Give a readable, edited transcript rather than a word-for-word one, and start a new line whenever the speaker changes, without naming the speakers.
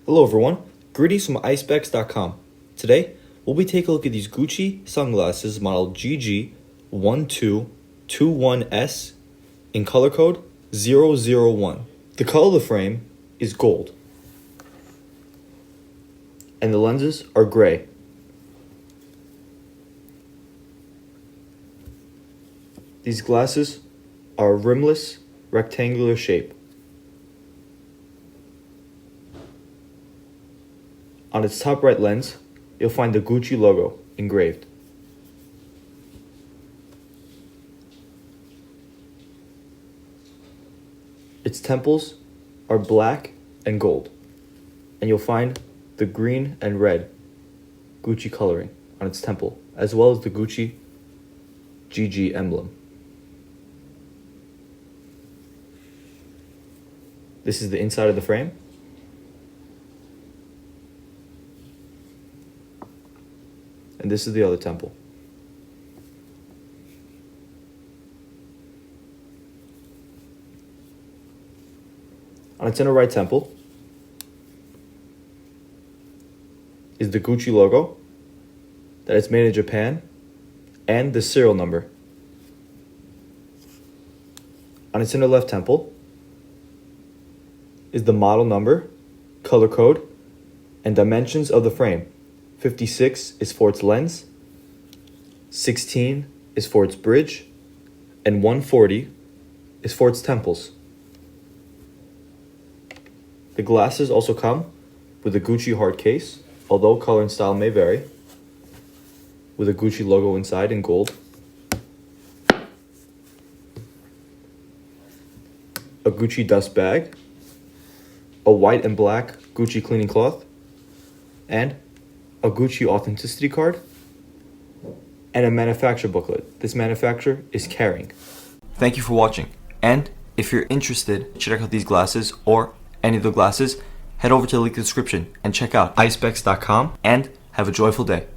Hello everyone, greetings from Eyespecs.com. Today, we'll be taking a look at these Gucci sunglasses model GG1221S in color code 001. The color of the frame is gold, and the lenses are gray. These glasses are a rimless, rectangular shape. On its top right lens, you'll find the Gucci logo engraved. Its temples are black and gold, and you'll find the green and red Gucci coloring on its temple, as well as the Gucci GG emblem. This is the inside of the frame. And this is the other temple. On its inner right temple is the Gucci logo that is made in Japan and the serial number. On its inner left temple is the model number, color code, and dimensions of the frame. 56 is for its lens, 16 is for its bridge, and 140 is for its temples. The glasses also come with a Gucci hard case, although color and style may vary, with a Gucci logo inside in gold, a Gucci dust bag, a white and black Gucci cleaning cloth, and a Gucci authenticity card, and a manufacturer booklet. This manufacturer is Caring. Thank you for watching, and if you're interested to check out these glasses or any of the glasses, head over to the link in the description and check out Eyespecs.com, and have a joyful day.